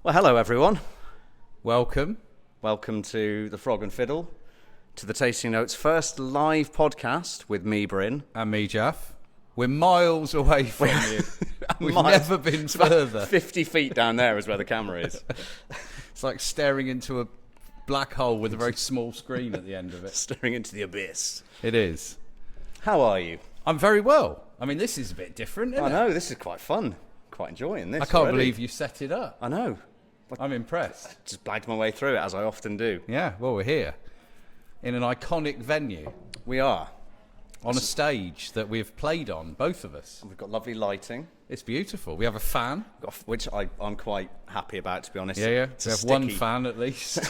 Well, hello everyone. Welcome. Welcome to the Frog and Fiddle, to the Tasting Notes first live podcast with me, Bryn. And me, Jaff. We're miles away from you. We've never been further. 50 feet down there is where the camera is. It's like staring into a black hole with a very small screen at the end of it. Staring into the abyss. It is. How are you? I'm very well. I mean, this is a bit different, isn't it? I know, this is quite fun. Quite enjoying this. I can't already. believe you set it up. I know. I'm impressed. Just blagged my way through it, as I often do. Yeah, well, we're here in an iconic venue We are. on a stage that we've played on, both of us. We've got lovely lighting, It's beautiful. We have a fan. which I'm quite happy about, to be honest. Yeah. It's We a have one sticky- fan at least.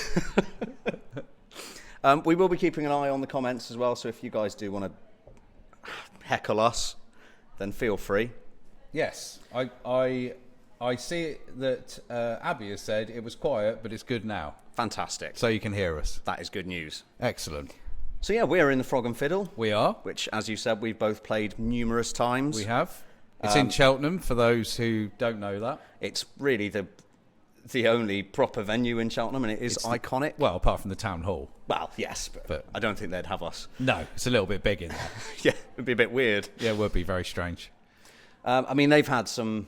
We will be keeping an eye on the comments as well, so if you guys do want to heckle us, then feel free. Yes, I see that Abby has said it was quiet, but it's good now, Fantastic. so you can hear us. That is good news. Excellent. So yeah, we're in the Frog and Fiddle, We are. which, as you said, we've both played numerous times. We have. It's in Cheltenham, for those who don't know that. It's really the only proper venue in Cheltenham, and it is iconic. Well, apart from the town hall. Well, yes, but I don't think they'd have us. No, it's a little bit big in there. Yeah, it'd be a bit weird. Yeah, it would be very strange. I mean, they've had some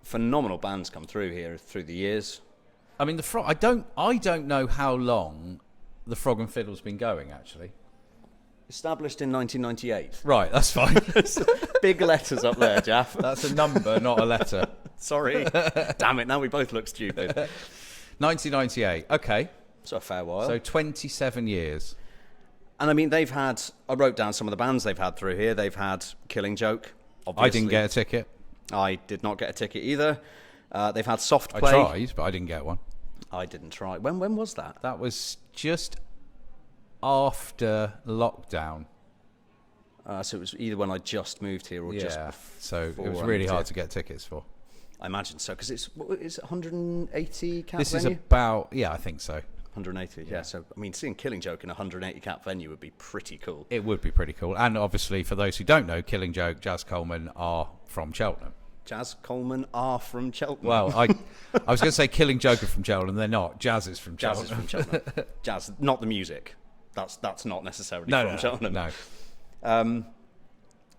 phenomenal bands come through here through the years. I mean, the Frog. I don't know how long the Frog and Fiddle's been going. Actually, Established in 1998. right, that's fine. Big letters up there, Jaff. That's a number, not a letter. Sorry. Damn it, now we both look stupid. 1998. Okay, So a fair while. so 27 years. And I mean, I wrote down some of the bands they've had through here. They've had Killing Joke, obviously. I didn't get a ticket. I did not get a ticket either. They've had Soft I Play. tried, but I didn't get one. I didn't try. When was that? That was just after lockdown. So it was either when I just moved here or just Yeah, before. so it was I really moved hard here. to get tickets for. I imagine so, because it's 180 cap This is venue? about, yeah, I think so. 180, yeah. So, I mean, seeing Killing Joke in a 180 cap venue would be pretty cool. It would be pretty cool. And obviously, for those who don't know, Killing Joke, Jazz Coleman are from Cheltenham. Jazz Coleman are from Cheltenham. Well, I was going to say Killing Joke are from Cheltenham. They're not. Jazz is from Jazz Cheltenham. is from Cheltenham. Jazz, not the music. That's not necessarily from Cheltenham. No.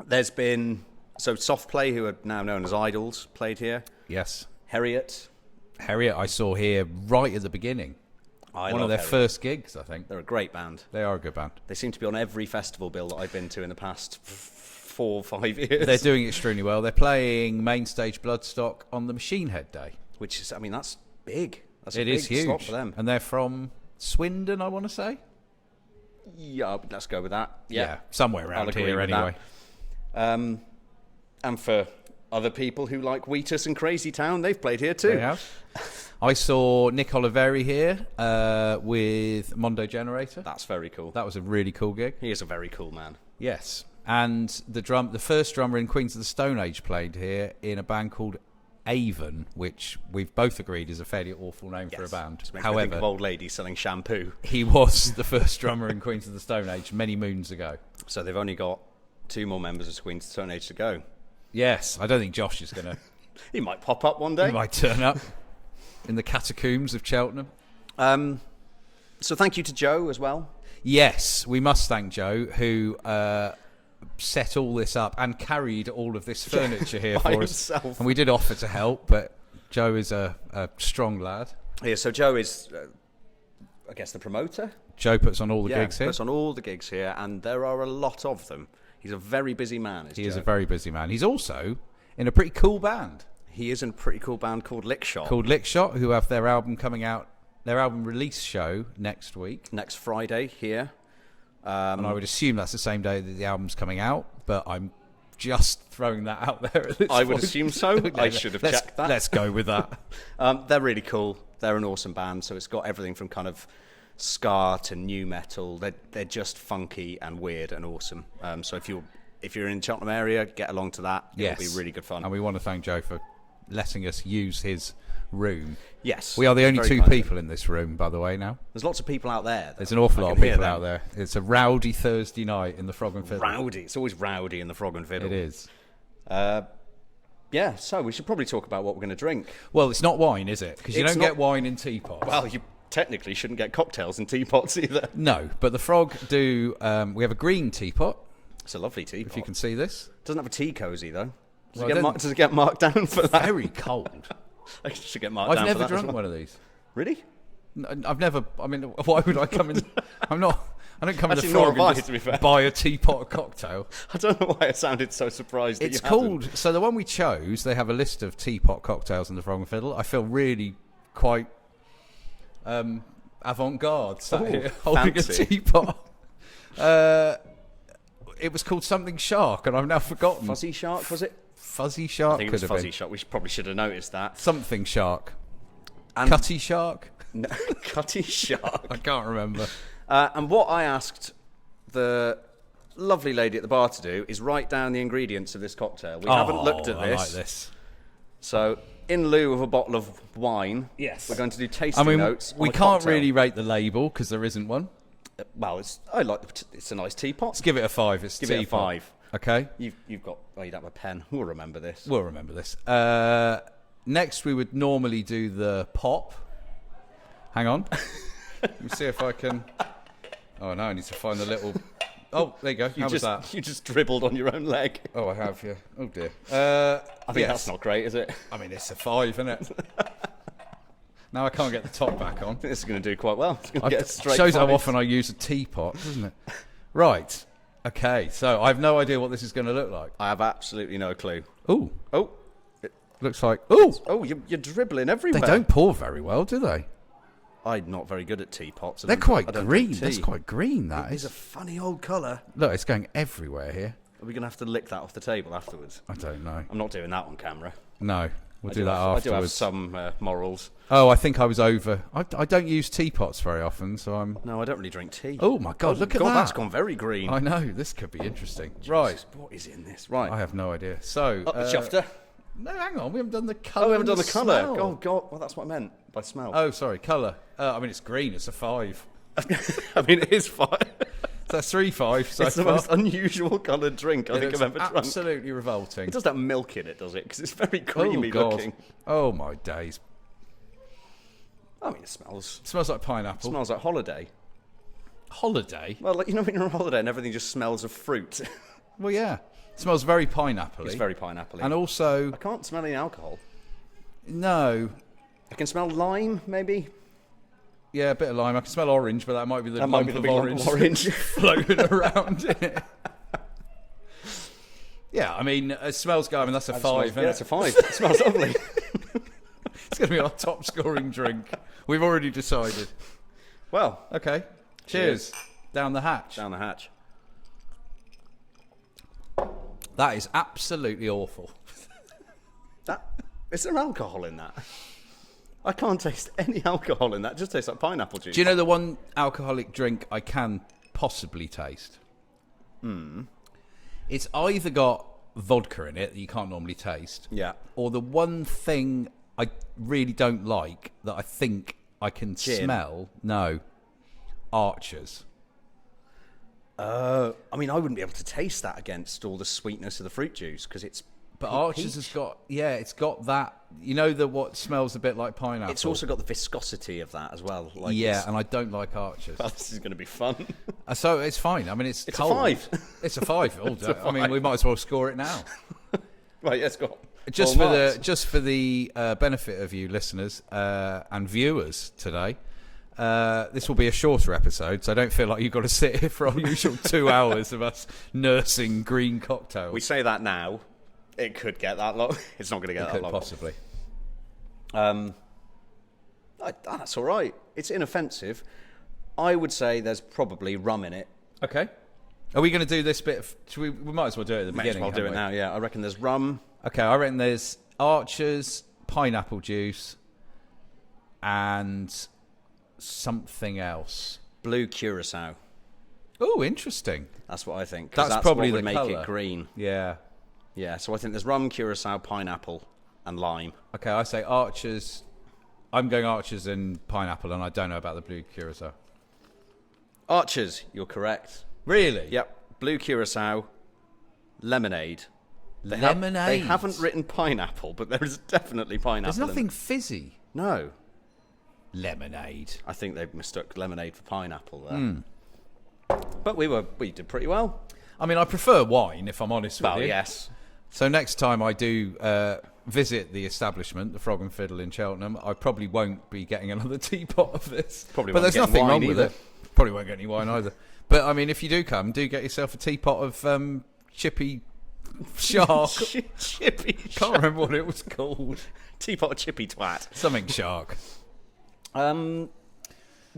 There's been Soft Play, who are now known as Idols, played here. Yes. Harriet. Harriet, I saw here right at the beginning. I One love of their Harriet. first gigs, I think. They're a great band. They are a good band. They seem to be on every festival bill that I've been to in the past 4 or 5 years. They're doing extremely well. They're playing main stage Bloodstock on the Machine Head Day. Which is, I mean, that's big. That's a It big is huge. slot for them. And they're from Swindon, I want to say. Yeah, let's go with that. Yeah. Somewhere I'll around agree here with anyway. that. And for other people who like Wheatus and Crazy Town, they've played here too. They have. I saw Nick Oliveri here with Mondo Generator. That's very cool. That was a really cool gig. He is a very cool man. Yes. And the first drummer in Queens of the Stone Age played here in a band called Avon, which we've both agreed is a fairly awful name for a band. Just makes me think However, of old ladies selling shampoo. he was the first drummer in Queens of the Stone Age many moons ago. So they've only got 2 more members of Queen's Stone Age to go. Yes, I don't think Josh is going to. He might pop up one day. He might turn up in the catacombs of Cheltenham. So thank you to Joe as well. Yes, we must thank Joe, who set all this up and carried all of this furniture here by for us. himself. And we did offer to help, but Joe is a strong lad. Yeah, so Joe is, I guess, the promoter. Joe puts on all the gigs here. puts on all the gigs here, and there are a lot of them. He's a very busy man. He is a very busy man. He's also in a pretty cool band He is in a pretty cool band called Lickshot. called Lickshot, who have their album coming out, their album release show next week. Next Friday here. And I would assume that's the same day that the album's coming out, but I'm just throwing that out there at this I would point. assume so. I should have checked that. Let's go with that. They're really cool. They're an awesome band. So it's got everything from kind of ska to new metal. They're just funky and weird and awesome. So if you're in the Cheltenham area, get along to that. It'll be really good fun. And we want to thank Joe for letting us use his room. Yes. We are the only very 2 kind of people in this room, by the way, now. There's lots of people out there. There's an awful I lot of can hear people them. out there. It's a rowdy Thursday night in the Frog and Fiddle. Rowdy. It's always rowdy in the Frog and Fiddle. It is. Yeah, so we should probably talk about what we're going to drink. Well, it's not wine, is it? Because you It's don't not- get wine in teapots. Well, you technically shouldn't get cocktails in teapots either. No, but the Frog do. We have a green teapot, It's a lovely teapot. if you can see this. Doesn't have a tea cozy though. Well, then- Does it get marked down for that? Very cold. I should get marked I've down never for that. drunk as well. one of these. Really? I've never. I mean, why would I come in? I'm not. I don't come in the Actually, nor Frog have I, and to be just fair. buy a teapot cocktail. I don't know why I sounded so surprised that It's you hadn't. called. So the one we chose, they have a list of teapot cocktails in the Frog and Fiddle. I feel really quite avant-garde sat Ooh, here holding fancy. a teapot. It was called something shark, and I've now forgotten. Fuzzy Shark, was it? Fuzzy shark I think it could was have Fuzzy been. Shark. We probably should have noticed that. Something shark. And Cutty shark. No, Cutty Shark. I can't remember. And what I asked the lovely lady at the bar to do is write down the ingredients of this cocktail. We haven't looked at I this. like this. So, in lieu of a bottle of wine, Yes. we're going to do I tasting mean, notes. we on a can't cocktail. really rate the label because there isn't one. Well, it's a nice teapot. Let's give it a 5. It's Give it a teapot. 5. Okay. You've got. Oh, you don't have a pen. We'll remember this. We'll remember this. Next, we would normally do the pop. Hang on. Let me see if I can. Oh no, I need to find the little. Oh, there you go. How was that? You just dribbled on your own leg. Oh, I have. Yeah. Oh dear. I think that's not great, is it? I mean, it's a 5, isn't it? Now I can't get the top back on. I think this is going to do quite well. It's going to get a straight. Shows how 5. often I use a teapot, doesn't it? Right. Okay. So I have no idea what this is going to look like. I have absolutely no clue. Ooh. Oh, Looks like. Ooh. oh, you're dribbling They everywhere. don't pour very well, do they? I'm not very good at teapots. They're quite I don't green. drink That's tea. quite green. That It's is. a funny old colour. Look, it's going everywhere here. Are we going to have to lick that off the table afterwards? I don't know. I'm not doing that on camera. No, we'll do I that have, I do have afterwards. some morals. Oh, I think I was over. I don't use teapots very often, so I'm. No, I don't really drink tea. Oh my God! Look at that. That's gone very green. I know this could be interesting. Right, Jesus, what is in this? Right. I have no idea. So, Up the shufter. no, hang on. We haven't done the colour. Oh, we haven't done the colour. smell. Oh, God. Well, that's what I meant by smell. Oh, sorry, colour. I mean, it's green. It's a 5. I mean, it is fine. So that's 3 5 so It's the far. most unusual coloured drink I It think looks I've ever drunk. absolutely revolting. It does have milk in it, does it? Because it's very creamy oh God! looking. Oh my days! I mean, it smells Smells like pineapple. smells like holiday. Holiday. Well, like, you know when you're on holiday and everything just smells of fruit. Well, yeah. Smells very pineapple-y. It's very pineapple-y. And also, I can't smell any alcohol. no. I can smell lime, maybe. Yeah, a bit of lime. I can smell orange, but that might be the That might lump be the of big lump of orange. floating around in it. Yeah, I mean, it smells good. I mean, that's a 5, isn't Yeah, it? it's a 5. It smells lovely. It's going to be our top scoring drink. We've already decided. Well, Okay. Cheers. Down the hatch. down the hatch. That is absolutely awful. Is there alcohol in that? I can't taste any alcohol in that. It just tastes like pineapple juice. Do you know the one alcoholic drink I can possibly taste? It's either got vodka in it that you can't normally taste, Yeah. or the one thing I really don't like that I think I can Gin. smell. No, Archers. I mean, I wouldn't be able to taste that against all the sweetness of the fruit juice because it's. But Archers has got, it's got that. You know what smells a bit like pineapple. It's also got the viscosity of that as well. Like and I don't like Archers. well, this is going to be fun. So it's fine. I mean, it's It's cold. a 5. It's a 5. I mean, we might as well score it now. Right, let's go. Just for the benefit of you listeners and viewers today, this will be a shorter episode, so I don't feel like you've got to sit here for our usual 2 hours of us nursing green cocktails. We say that now. It could get that long. It's not going to get that could long. possibly. That's all right. It's inoffensive. I would say there's probably rum in it. Okay. Are we going to do this bit? We might as well do it at the May as beginning. well do it haven't we? now. Yeah, I reckon there's rum. Okay, I reckon there's Archers, pineapple juice, and something else. Blue curacao. Oh, interesting. That's what I think. 'cause That's probably what would the make colour. it green. Yeah. Yeah, so I think there's rum, curacao, pineapple, and lime. Okay, I say Archers. I'm going Archers and pineapple, and I don't know about the blue curacao. Archers, you're correct. Really? Yep. Blue curacao, lemonade, Lemonade. They haven't written pineapple, but there is definitely pineapple. There's nothing fizzy. No. Lemonade. I think they mistook lemonade for pineapple there. But we did pretty well. I mean, I prefer wine, if I'm honest with Well, you. yes. So next time I do visit the establishment, the Frog and Fiddle in Cheltenham, I probably won't be getting another teapot of this. Probably but won't there's be getting nothing wine wrong with either. it. Probably won't get any wine either. But I mean, if you do come, do get yourself a teapot of chippy shark. Chippy. Can't remember what it was called. Teapot of chippy twat. Something shark.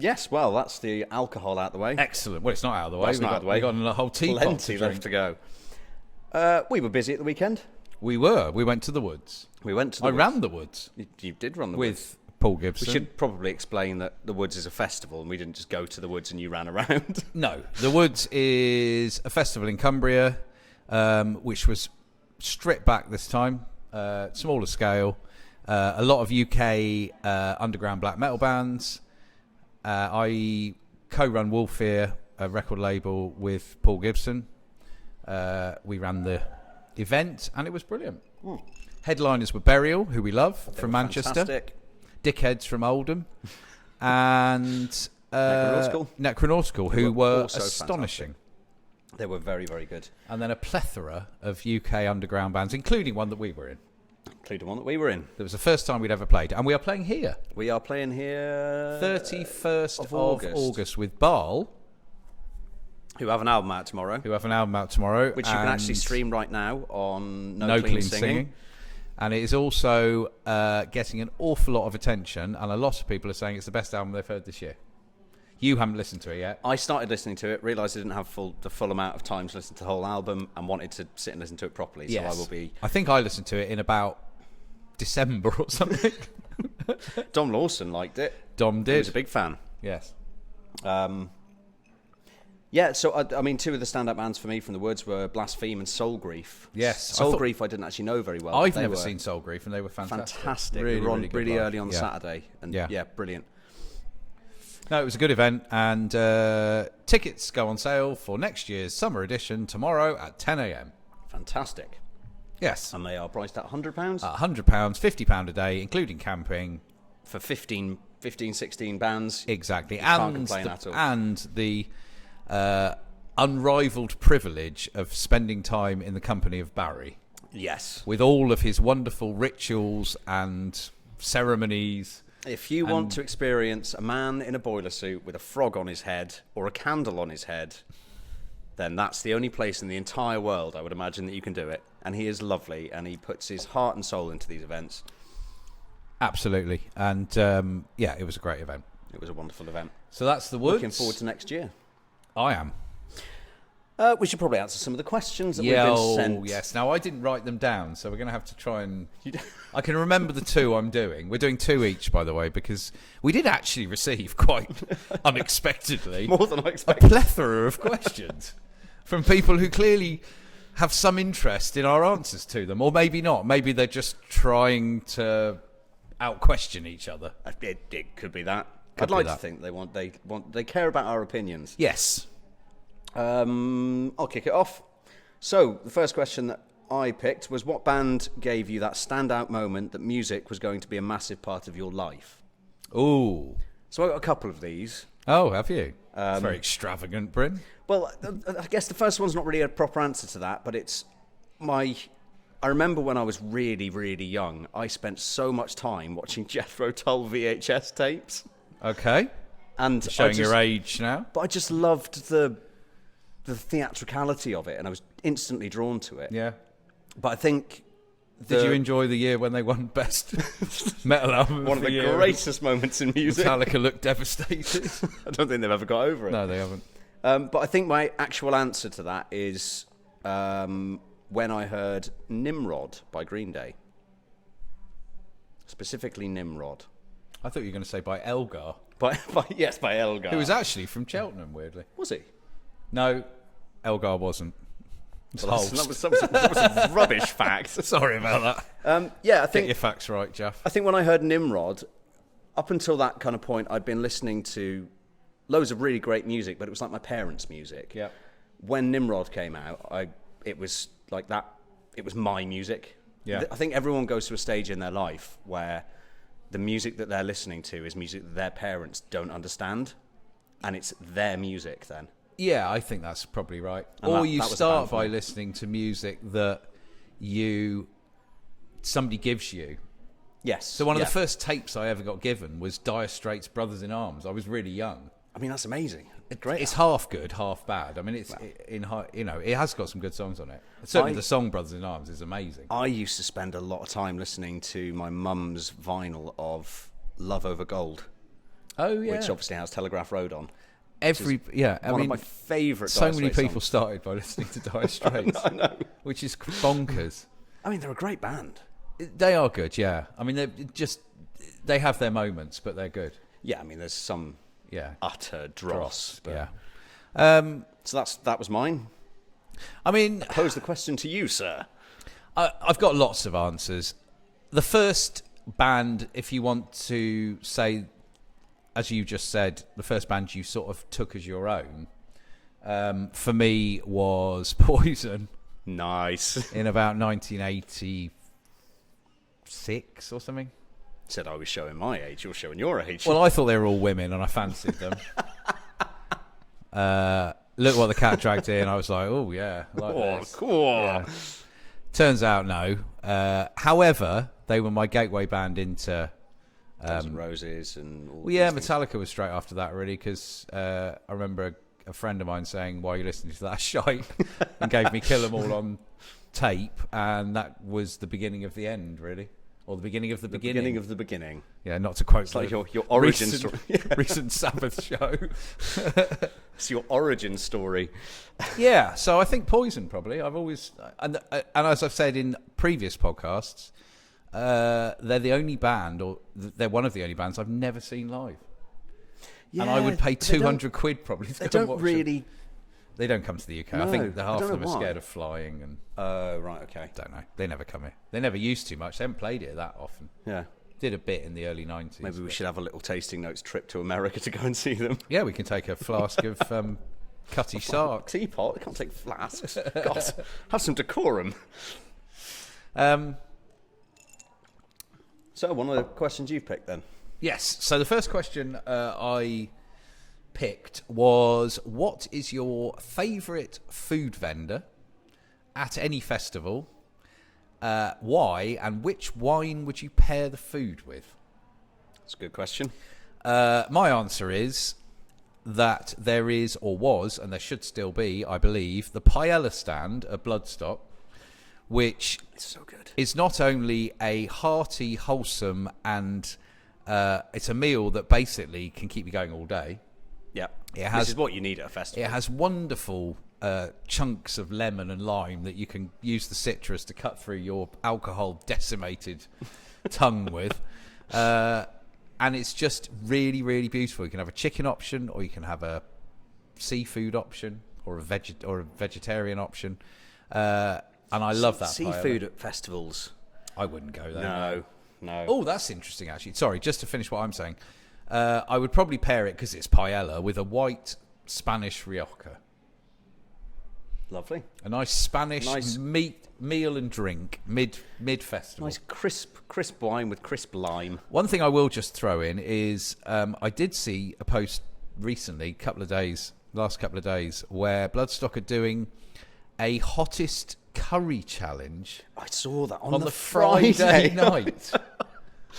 Yes, well, that's the alcohol out the way. Excellent. Well, it's not out of the way. Well, it's not out of the way. We got a whole teapot Plenty to drink. left to go. We were busy at the weekend. We were. We went to the woods. We went to the I woods. ran the woods You did run the woods. with Paul Gibson. We should probably explain that the woods is a festival and we didn't just go to the woods and you ran around. No, the Woods is a festival in Cumbria, which was stripped back this time, smaller scale. A lot of UK underground black metal bands. I co-run Wolfear, a record label, with Paul Gibson. We ran the event and it was brilliant. Headliners were Burial, who we love, from Manchester. Fantastic. Dickheads from Oldham. And Necronautical, who were also astonishing. They were very, very good. And then a plethora of UK underground bands, including one that we were in. Including one that we were in. It was the first time we'd ever played. And we are playing here. We are playing here 31st of of August with Baal, who have an album out tomorrow, who have an album out tomorrow. which you can actually stream right now on No Clean Singing. And it is also getting an awful lot of attention, and a lot of people are saying it's the best album they've heard this year. You haven't listened to it yet. I started listening to it, realised I didn't have the full amount of time to listen to the whole album, and wanted to sit and listen to it properly. Yes. So I will be. I think I listened to it in about December or something. Dom Lawson liked it. Dom He did. was a big fan. Yes. Yeah, so I mean, two of the stand-up bands for me from the Woods were Blaspheme and Soul Grief. Yes, Soul Grief I didn't actually know very well. I've They never were seen Soul Grief, and they were fantastic. fantastic. Really, They were on really good really live. early on Yeah. Saturday, and Yeah. brilliant. No, it was a good event, and tickets go on sale for next year's summer edition tomorrow at 10 a.m. Fantastic. Yes. And they are priced at £100 £100, £50 a day, including camping. for 15, 16 bands. Exactly. You can't complain at all. And the unrivaled privilege of spending time in the company of Barry, Yes. with all of his wonderful rituals and ceremonies. If you want to experience a man in a boiler suit with a frog on his head or a candle on his head, then that's the only place in the entire world, I would imagine, that you can do it. And he is lovely, and he puts his heart and soul into these events. Absolutely. And, yeah, it was a great event. It was a wonderful event. So that's the Woods. Looking forward to next year. I am. We should probably answer some of the questions that we've been sent. Yes. Now, I didn't write them down, so we're going to have to try and... I can remember the two I'm doing. We're doing two each, by the way, because we did actually receive quite unexpectedly More than I a expected. plethora of questions from people who clearly have some interest in our answers to them, or maybe not. Maybe they're just trying to out-question each other. It could be that. Could I'd be like that. to think they care about our opinions. Yes. I'll kick it off. So, the first question that I picked was, what band gave you that standout moment that music was going to be a massive part of your life? Ooh. So I got a couple of these. Oh, have you? It's very extravagant, Bryn. Well, I guess the first one's not really a proper answer to that, but it's I remember when I was really, really young, I spent so much time watching Jethro Tull VHS tapes. Okay. And Showing your age now. But I just loved the theatricality of it, and I was instantly drawn to it. Yeah. But I think... Did you enjoy the year when they won Best Metal Album one of the greatest moments in music? Metallica looked devastated. I don't think they've ever got over it. No, they haven't. But I think my actual answer to that is when I heard Nimrod by Green Day. Specifically Nimrod. I thought you were going to say by Elgar, By Elgar. who was actually from Cheltenham, weirdly. Was he? No, Elgar wasn't. It's Well, Holst. that was a rubbish fact. Sorry about that. Yeah, I Get think your facts right, Jaff. I think when I heard Nimrod, up until that kind of point, I'd been listening to loads of really great music, but it was like my parents' music. Yeah. When Nimrod came out, it was like that it was my music. Yeah. I think everyone goes to a stage in their life where the music that they're listening to is music that their parents don't understand, and it's their music then. Yeah, I think that's probably right. And or that you was a start band for by me. listening to music that somebody gives you. Yes. So one of the first tapes I ever got given was Dire Straits' Brothers in Arms. I was really young. I mean, that's amazing. Great. It's half good, half bad. I mean, it has got some good songs on it. Certainly the song Brothers in Arms is amazing. I used to spend a lot of time listening to my mum's vinyl of Love Over Gold, Oh, yeah. which obviously has Telegraph Road on. I One mean, of my favourite so Dire many Straits people songs. started by listening to Dire Straits, I know. which is bonkers. I mean, they're a great band. They are good, yeah. I mean, they have their moments, but they're good. Yeah, I mean, there's some Yeah. utter dross. But Yeah. So that was mine. I mean, Pose the question to you, sir. I've got lots of answers. The first band, if you want to say, as you just said, the first band you sort of took as your own, for me was Poison Nice. in about 1986 or something. Said I was showing my age. You're showing your age. Well, I thought they were all women, and I fancied them. Look what the cat dragged in. I was like, oh yeah, like this. cool. Yeah. Turns out no. However, they were my gateway band into. Guns N' Roses and all Well, yeah, these things. Metallica was straight after that, really, because I remember a friend of mine saying, "Why are you listening to that shite?" and gave me "Kill 'Em All" on tape, and that was the beginning of the end, really, or the beginning of the beginning. Beginning of the beginning. Yeah, not to quote It's like your origin recent, story. recent Sabbath show. It's your origin story. Yeah, so I think Poison probably. I've always, and as I've said in previous podcasts, they're the only band, or they're one of the only bands I've never seen live. Yeah, And I would pay they don't- £200 probably to They go and don't watch really. them. They don't come to the UK. I No, think the I half don't of them know are why. scared of flying, and Right. Okay. don't know. They never come here. They never used to much. They haven't played it that often. Yeah. Did a bit in the early 90s. Maybe we but- should have a little tasting notes trip to America to go and see them. Yeah, we can take a flask of Cutty Sark. Teapot. They can't take flasks. God, have some decorum. So, one of the questions you picked then. Yes. So the first question I picked was, what is your favourite food vendor at any festival? Why, and which wine would you pair the food with? That's a good question. My answer is that there is, or was, and there should still be, I believe, the paella stand at Bloodstock, which It's so good. is not only a hearty, wholesome, and it's a meal that basically can keep you going all day. Yeah. It has- This is what you need at a festival. It has wonderful chunks of lemon and lime that you can use the citrus to cut through your alcohol-decimated tongue with. And it's just really, really beautiful. You can have a chicken option, or you can have a seafood option, or a vegetarian option. And I love that Seafood paella. at festivals. I wouldn't go there. No. Oh, that's interesting, actually. Sorry, just to finish what I'm saying. I would probably pair it, because it's paella, with a white Spanish rioja. Lovely. A nice Spanish Nice. meal and drink mid festival. Nice crisp wine with crisp lime. One thing I will just throw in is I did see a post recently, last couple of days, where Bloodstock are doing a hottest curry challenge I saw that on, on the the Friday Friday night.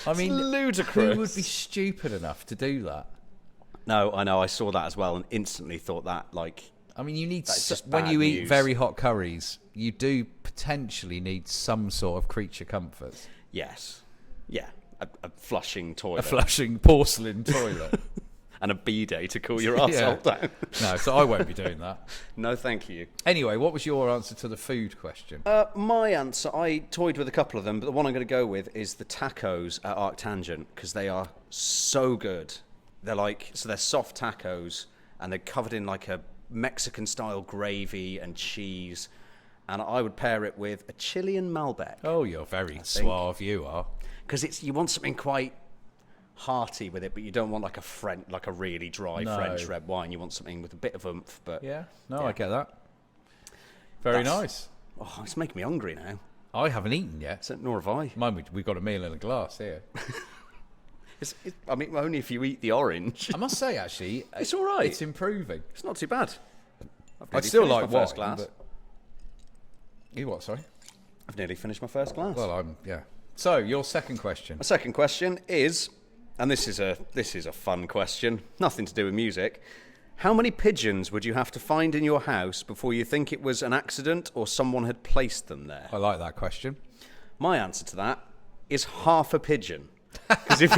I mean, ludicrous. who would be stupid enough to do that? No, I know. I saw that as well and instantly thought that, like, I mean, you need That's just when bad you eat news. very hot curries, you do potentially need some sort of creature comforts. yes. Yeah. A flushing toilet. A flushing porcelain toilet. and a bidet to cool your arsehole down. No, so I won't be doing that. No, thank you. Anyway, what was your answer to the food question? My answer, I toyed with a couple of them, but the one I'm going to go with is the tacos at Arctangent, because they are so good. They're they're soft tacos, and they're covered in like a Mexican-style gravy and cheese, and I would pair it with a Chilean Malbec, Oh, you're very suave, you are. because you want something quite hearty with it, but you don't want like a really dry No. French red wine. You want something with a bit of oomph, but Yeah, no, Yeah. I get that. Very That's- nice. oh, it's making me hungry now. I haven't eaten yet. Nor have I. Mine, we've got a meal in a glass here. I mean, only if you eat the orange. I must say, actually, It's all right. It's improving. It's not too bad. I'd still like my first wine, glass. but... You what, sorry? I've nearly finished my first glass. Well, yeah. So, your second question. My second question is, and this is a fun question, nothing to do with music. How many pigeons would you have to find in your house before you think it was an accident or someone had placed them there? I like that question. My answer to that is half a pigeon. Because if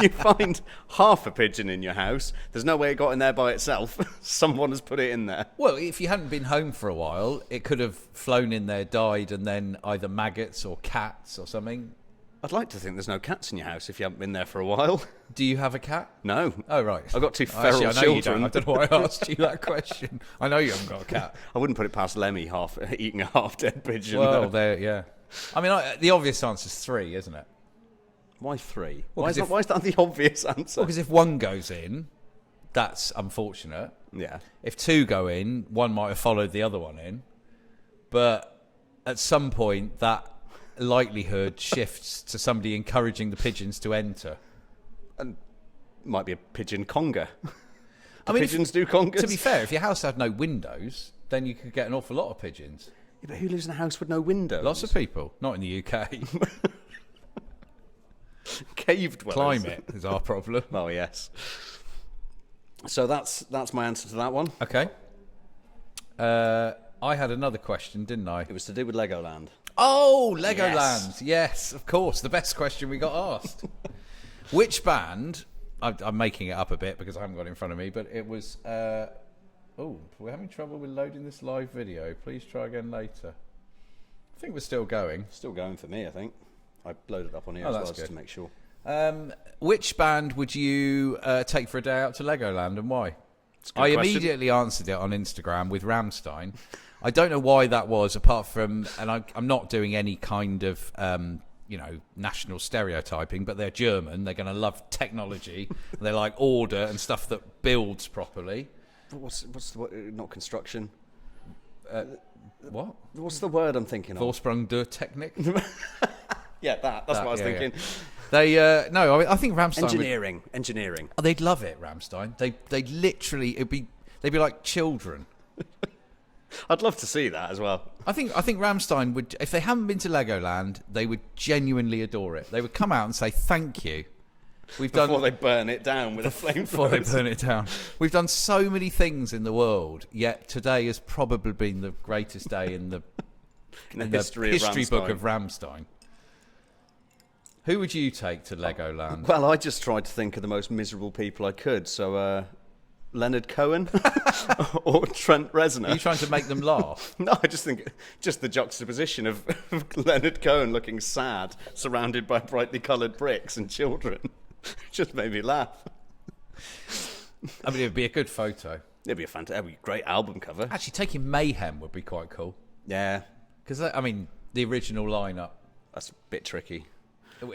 you find half a pigeon in your house, there's no way it got in there by itself. Someone has put it in there. Well, if you hadn't been home for a while, it could have flown in there, died, and then either maggots or cats or something. I'd like to think there's no cats in your house if you haven't been there for a while. Do you have a cat? No. Oh, right. I've got two feral Actually, I know you children. don't. I don't know why I asked you that question. I know you haven't got a cat. I wouldn't put it past Lemmy eating a half-dead pigeon. Well, no. there, yeah. I mean, the obvious answer is 3, isn't it? Why 3? Well, why is that the obvious answer? Well, because if 1 goes in, that's unfortunate. Yeah. If 2 go in, 1 might have followed the other one in. But at some point, that likelihood shifts to somebody encouraging the pigeons to enter. And might be a pigeon conga. I mean, pigeons do congas. To be fair, if your house had no windows, then you could get an awful lot of pigeons. Yeah, but who lives in a house with no windows? Lots of people. Not in the UK. Cave dwellers. Climate is our problem. Oh, yes. So that's my answer to that one. Okay. I had another question, didn't I? It was to do with Legoland. Oh, Legoland. Yes. Yes, of course. The best question we got asked. Which band... I'm making it up a bit because I haven't got it in front of me, but it was... we're having trouble with loading this live video. Please try again later. I think we're still going. Still going for me, I think. I loaded it up on here Oh, as that's well, just good. to make sure. Which band would you take for a day out to Legoland and why? It's a good I question. immediately answered it on Instagram with Rammstein. I don't know why that was, apart from, and I'm not doing any kind of, national stereotyping, but they're German. They're going to love technology. They like order and stuff that builds properly. What's the word? Not construction. What? What's the word I'm thinking of? Vorsprung der Technik? Yeah, that's what I was thinking. They I think Rammstein Engineering. Oh, they'd love it, Rammstein. They'd literally they'd be like children. I'd love to see that as well. I think Rammstein would, if they haven't been to Legoland, they would genuinely adore it. They would come out and say thank you. Before they burn it down with a flamethrower. Before they burn it down. We've done so many things in the world, yet today has probably been the greatest day in the history book of Rammstein. Who would you take to Legoland? Well, I just tried to think of the most miserable people I could. So, Leonard Cohen or Trent Reznor. Are you trying to make them laugh? No, I just think the juxtaposition of Leonard Cohen looking sad, surrounded by brightly coloured bricks and children, just made me laugh. I mean, it would be a good photo. It'd be a great album cover. Actually, taking Mayhem would be quite cool. Yeah. Because, the original lineup. That's a bit tricky.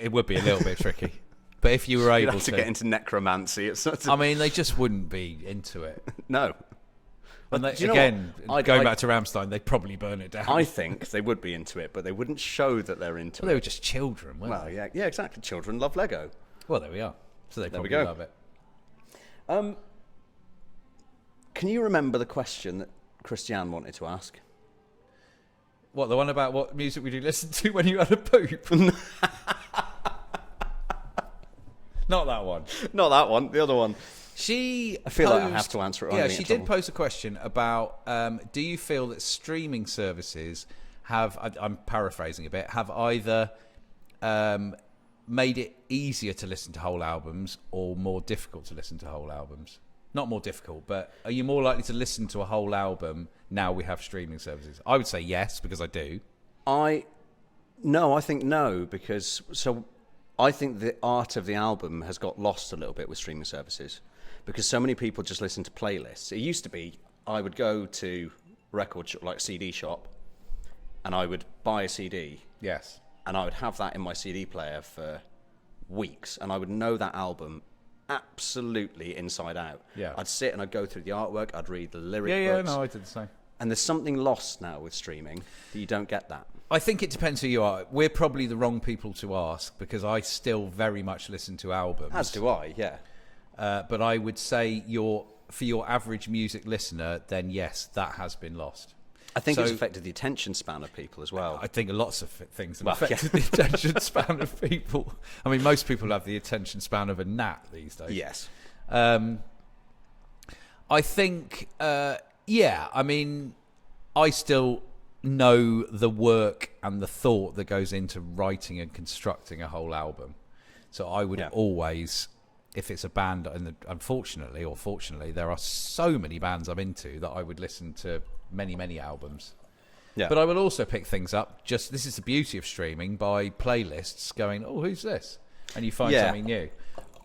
It would be a little bit tricky. But if you were able You'd have to get into necromancy. they just wouldn't be into it. No. And Going back to Rammstein, they'd probably burn it down. I think they would be into it, but they wouldn't show that they're into it. They were just children, weren't Well, they? yeah, exactly. Children love Lego. Well, there we are. So they probably go. love it. Can you remember the question that Christiane wanted to ask? What, the one about what music would you listen to when you had a poop? Not that one. Not that one, the other one. I feel like I have to answer it. Yeah, she did pose a question about, do you feel that streaming services have, I'm paraphrasing a bit, have either made it easier to listen to whole albums or more difficult to listen to whole albums? Not more difficult, but are you more likely to listen to a whole album now we have streaming services? I would say yes, because I do. I think no, because I think the art of the album has got lost a little bit with streaming services, because so many people just listen to playlists. It used to be I would go to CD shop, and I would buy a CD. Yes. And I would have that in my CD player for weeks, and I would know that album absolutely inside out. Yeah. I'd sit and I'd go through the artwork, I'd read the lyric books. Yeah, no, I did the same. And there's something lost now with streaming that you don't get that. I think it depends who you are. We're probably the wrong people to ask because I still very much listen to albums. As do I, yeah. But I would say for your average music listener, then yes, that has been lost. I think it's affected the attention span of people as well. I think lots of things have affected the attention span of people. I mean, most people have the attention span of a gnat these days. Yes. I think, I mean, I still know the work and the thought that goes into writing and constructing a whole album. So I would always, if it's a band, and unfortunately or fortunately, there are so many bands I'm into that I would listen to many albums. Yeah. But I will also pick things up. This is the beauty of streaming, by playlists going, oh, who's this? And you find something new.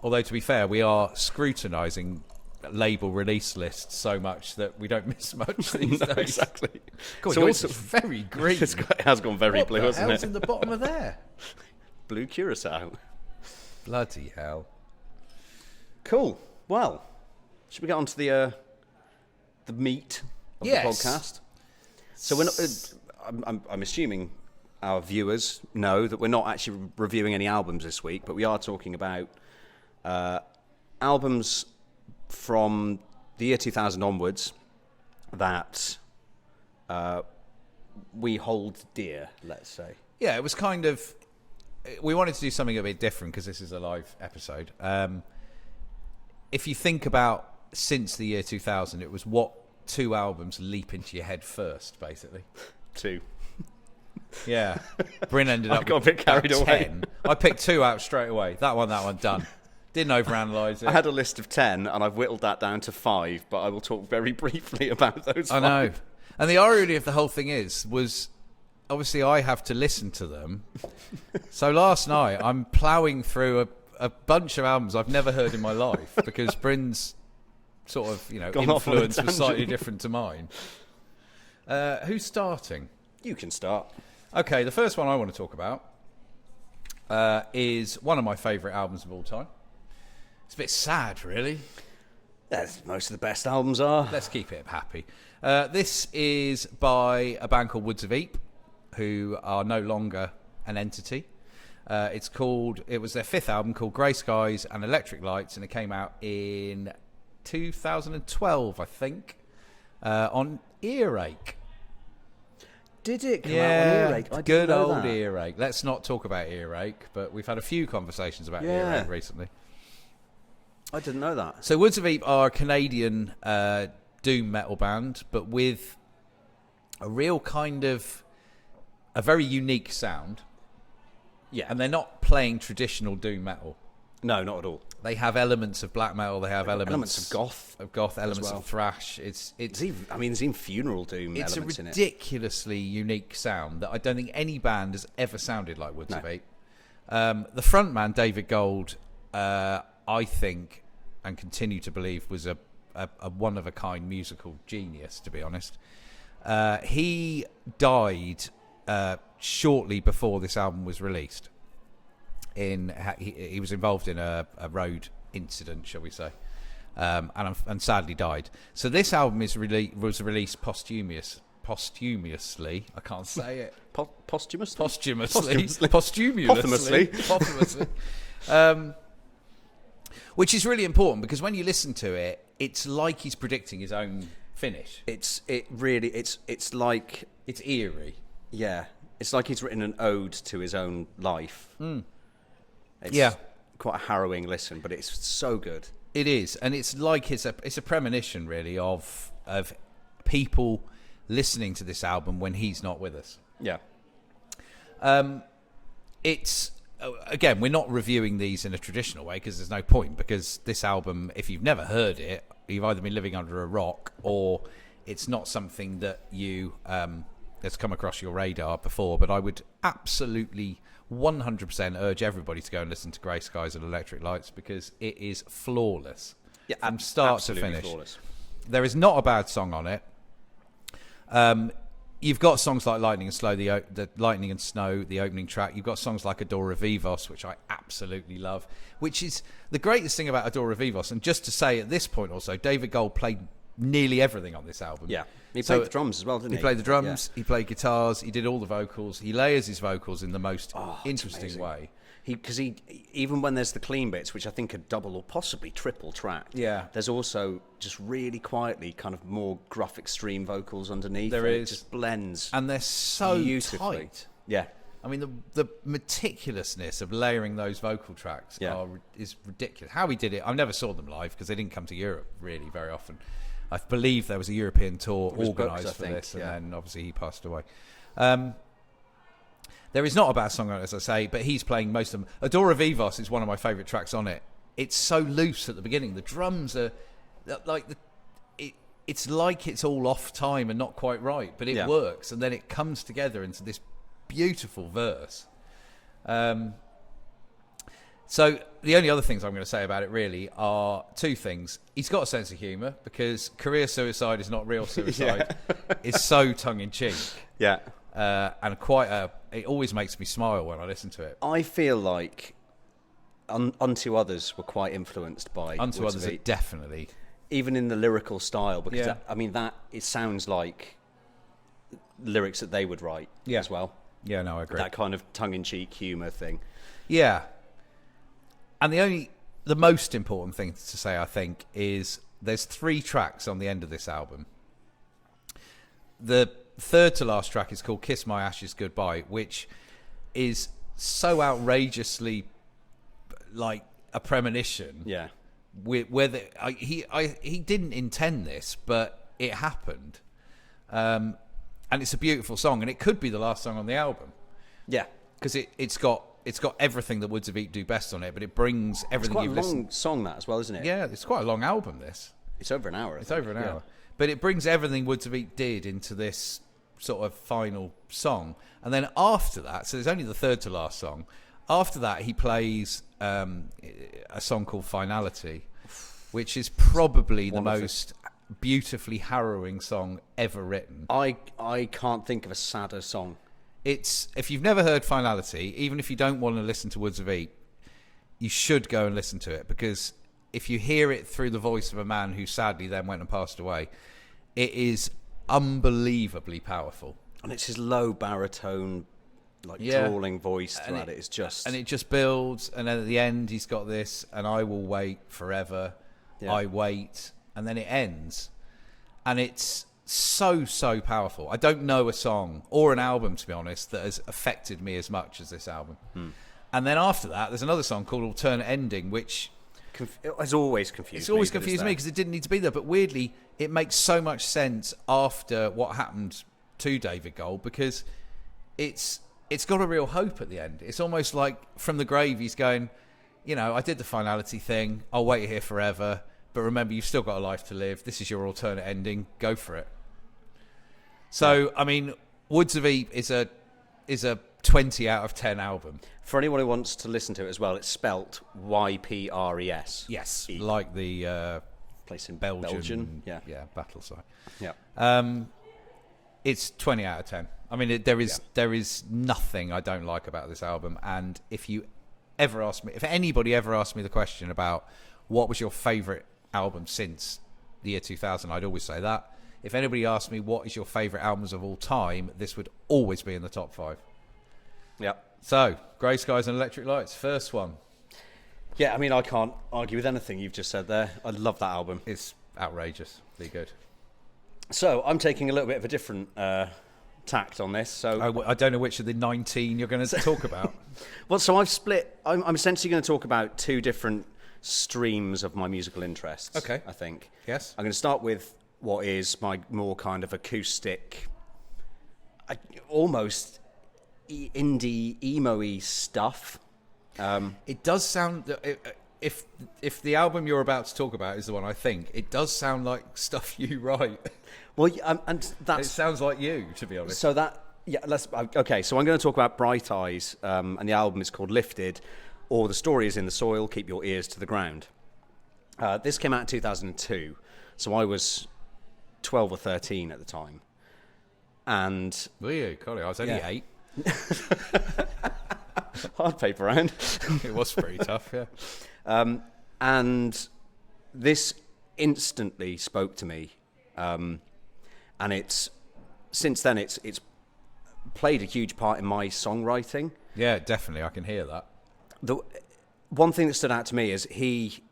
Although, to be fair, we are scrutinising label release lists so much that we don't miss much these days. Exactly. God, so it's very green. It has gone very blue, hasn't it? What's in the bottom of there? Blue curacao. Bloody hell. Cool. Well, should we get on to the meat of the podcast? So we're not. I'm assuming our viewers know that we're not actually reviewing any albums this week, but we are talking about albums from the year 2000 onwards that we hold dear, let's say. Yeah, it was kind of... We wanted to do something a bit different because this is a live episode. If you think about since the year 2000, it was what two albums leap into your head first, basically? Two. Yeah. Bryn ended up got a bit carried away. 10. I picked two out straight away. That one, done. Didn't overanalyze it. I had a list of 10, and I've whittled that down to 5, but I will talk very briefly about those 5. I know. And the irony of the whole thing was obviously I have to listen to them. So last night, I'm ploughing through a bunch of albums I've never heard in my life because Bryn's sort of, influence was slightly different to mine. Who's starting? You can start. Okay, the first one I want to talk about is one of my favourite albums of all time. It's a bit sad, really. As most of the best albums are. Let's keep it happy. This is by a band called Woods of Ypres, who are no longer an entity. It was their fifth album called Grey Skies and Electric Lights, and it came out in 2012, I think, on Earache. Did it come out on Earache? Good old Earache. Let's not talk about Earache, but we've had a few conversations about Earache recently. I didn't know that. So Woods of Ypres are a Canadian doom metal band, but with a real kind of a very unique sound. Yeah, and they're not playing traditional doom metal. No, not at all. They have elements of black metal. They have elements of goth, elements of thrash. It's there's even funeral doom elements in it. It's a ridiculously unique sound that I don't think any band has ever sounded like Woods of Ypres. The frontman David Gold, I think, and continue to believe, was a one of a kind musical genius. To be honest, he died shortly before this album was released. He was involved in a road incident, shall we say, and sadly died. So this album was released posthumously. I can't say it. Posthumously. Which is really important because when you listen to it, it's like he's predicting his own finish. It's like it's eerie. Yeah, it's like he's written an ode to his own life. It's quite a harrowing listen, but it's so good. It is, and it's like it's a premonition, really, of people listening to this album when he's not with us. Yeah. It's again, we're not reviewing these in a traditional way because there's no point. Because this album, if you've never heard it, you've either been living under a rock or it's not something that you that's come across your radar before. But I would absolutely 100% urge everybody to go and listen to Grey Skies and Electric Lights because it is flawless. Yeah, from start to finish. Flawless. There is not a bad song on it. You've got songs like Lightning and Snow, the Lightning and Snow, the opening track. You've got songs like Adora Vivos, which I absolutely love, which is the greatest thing about Adora Vivos. And just to say at this point also, David Gold played nearly everything on this album. Yeah. He played the drums as well, didn't he? He played the drums, he played guitars, he did all the vocals. He layers his vocals in the most interesting way. Because he even when there's the clean bits, which I think are double or possibly triple tracked, there's also just really quietly kind of more gruff, extreme vocals underneath. There is. It just blends, and they're so beautifully. tight. Yeah. I mean, the meticulousness of layering those vocal tracks is ridiculous. How he did it, I never saw them live because they didn't come to Europe really very often. I believe there was a European tour organised for this, and then obviously he passed away. There is not a bad song on it, as I say, but he's playing most of them. Adora Vivos is one of my favourite tracks on it. It's so loose at the beginning. The drums are like it's like it's all off time and not quite right, but it works, and then it comes together into this beautiful verse. So the only other things I'm going to say about it really are two things. He's got a sense of humour, because career suicide is not real suicide. It's so tongue-in-cheek. Yeah. And it always makes me smile when I listen to it. I feel like Unto Others were quite influenced by Unto Others are definitely. Even in the lyrical style, because it sounds like lyrics that they would write as well. Yeah, no, I agree. That kind of tongue-in-cheek humour thing. Yeah. And the most important thing to say, I think, is there's 3 tracks on the end of this album. The third to last track is called Kiss My Ashes Goodbye, which is so outrageously like a premonition. Yeah. Whether he didn't intend this, but it happened. And it's a beautiful song, and it could be the last song on the album. Yeah. Because it's got everything that Woods of Ypres do best on it, but it brings everything you've listened. It's quite a long song, that, as well, isn't it? Yeah, it's quite a long album, this. It's over an hour. It's over an hour. But it brings everything Woods of Ypres did into this sort of final song. And then after that, so there's only the third to last song. After that, he plays a song called Finality, which is probably the most beautifully harrowing song ever written. I can't think of a sadder song. If you've never heard Finality, even if you don't want to listen to Woods of Ypres, you should go and listen to it, because if you hear it through the voice of a man who sadly then went and passed away, it is unbelievably powerful. And it's his low baritone, drawling voice throughout it. It's just... And it just builds, and then at the end he's got this, and I will wait forever, I wait, and then it ends. And it's so powerful. I don't know a song or an album, to be honest, that has affected me as much as this album. And then after that, there's another song called Alternate Ending, which has always confused me. It's always confused me because it didn't need to be there, but weirdly it makes so much sense after what happened to David Gold, because it's got a real hope at the end. It's almost like from the grave he's going, I did the finality thing, I'll wait here forever, but remember, you've still got a life to live. This is your alternate ending. Go for it. So, I mean, Woods of Ypres is a 20 out of 10 album. For anyone who wants to listen to it as well, it's spelt Ypres. Yes, like the place in Belgian battle site. Yeah. It's 20 out of 10. I mean, there is nothing I don't like about this album. And if anybody ever asked me the question about what was your favourite album since the year 2000, I'd always say that. If anybody asked me what is your favourite albums of all time, this would always be in the top 5. Yeah. So, Grey Skies and Electric Lights, first one. Yeah, I mean, I can't argue with anything you've just said there. I love that album. It's outrageously good. So, I'm taking a little bit of a different tact on this. So I don't know which of the 19 you're going to talk about. Well, so I've split. I'm essentially going to talk about 2 different streams of my musical interests. Okay. I think. Yes. I'm going to start with what is my more kind of acoustic, almost indie, emo-y stuff. It does sound... If the album you're about to talk about is the one I think, it does sound like stuff you write. Well, and that's... It sounds like you, to be honest. So that... Yeah, okay, so I'm going to talk about Bright Eyes, and the album is called Lifted, or The Story is in the Soil, Keep Your Ears to the Ground. This came out in 2002, so I was 12 or 13 at the time. And... Were you? Golly, I was only 8. Hard paper round. It was pretty tough, yeah. And this instantly spoke to me And since then it's played a huge part in my songwriting. Yeah, definitely. I can hear that. The one thing that stood out to me is he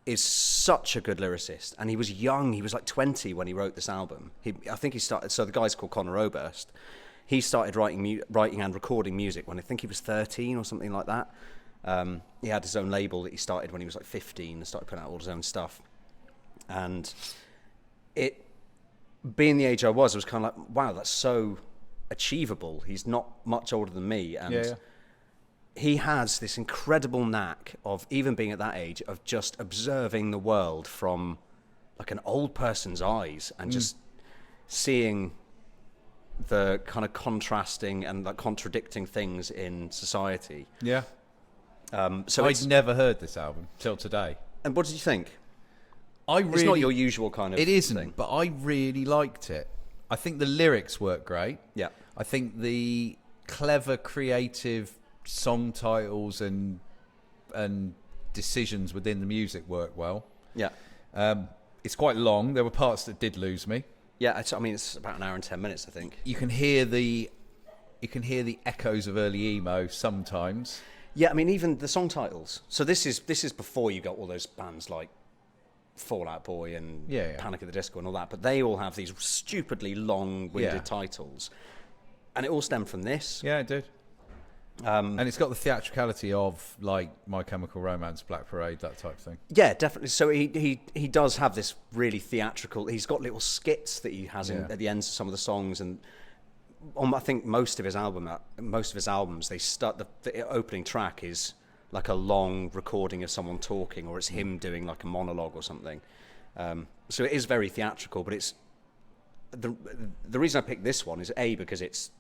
is such a good lyricist, and he was young. He was like 20 when he wrote this album. I think he started. So the guy's called Connor Oberst. He started writing and recording music when I think he was 13 or something like that. He had his own label that he started when he was like 15 and started putting out all his own stuff. And it, being the age I was kind of like, wow, that's so achievable. He's not much older than me, and he has this incredible knack of, even being at that age, of just observing the world from like an old person's eyes and just seeing the kind of contrasting and like contradicting things in society. Yeah. So I'd never heard this album till today. And what did you think? It's it's not your usual kind of It isn't, thing. but I really liked it. I think the lyrics work great. Yeah. I think the clever, creative song titles and decisions within the music work well. Yeah. It's quite long. There were parts that did lose me. Yeah, it's about an hour and 10 minutes, I think. You can hear the echoes of early emo sometimes. Yeah, I mean, even the song titles. So this is before you got all those bands like Fall Out Boy and Panic at the Disco and all that, but they all have these stupidly long-winded titles, and it all stemmed from this. Yeah, it did. And it's got the theatricality of like My Chemical Romance, Black Parade, that type of thing. Yeah, definitely. So he does have this really theatrical. He's got little skits that he has at the ends of some of the songs, and I think most of his albums, they start the opening track is like a long recording of someone talking, or it's him doing like a monologue or something. So it is very theatrical, but it's the reason I picked this one is A, because it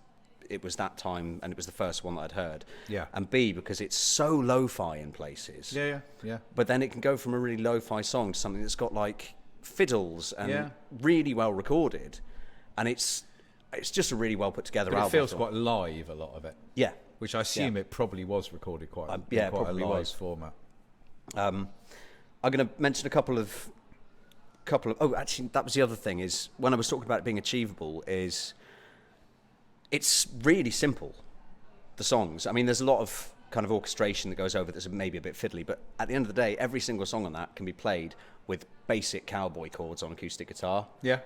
was that time and it was the first one that I'd heard. Yeah. And B, because it's so lo-fi in places. Yeah. But then it can go from a really lo-fi song to something that's got like fiddles and really well recorded, and it's just a really well put together album. It feels quite live, a lot of it. Yeah. Which I assume it probably was recorded quite a probably live was. format. I'm going to mention a couple of. Oh, actually, that was the other thing. Is when I was talking about it being achievable, is it's really simple. The songs. I mean, there's a lot of kind of orchestration that goes over that's maybe a bit fiddly, but at the end of the day, every single song on that can be played with basic cowboy chords on acoustic guitar. Yeah.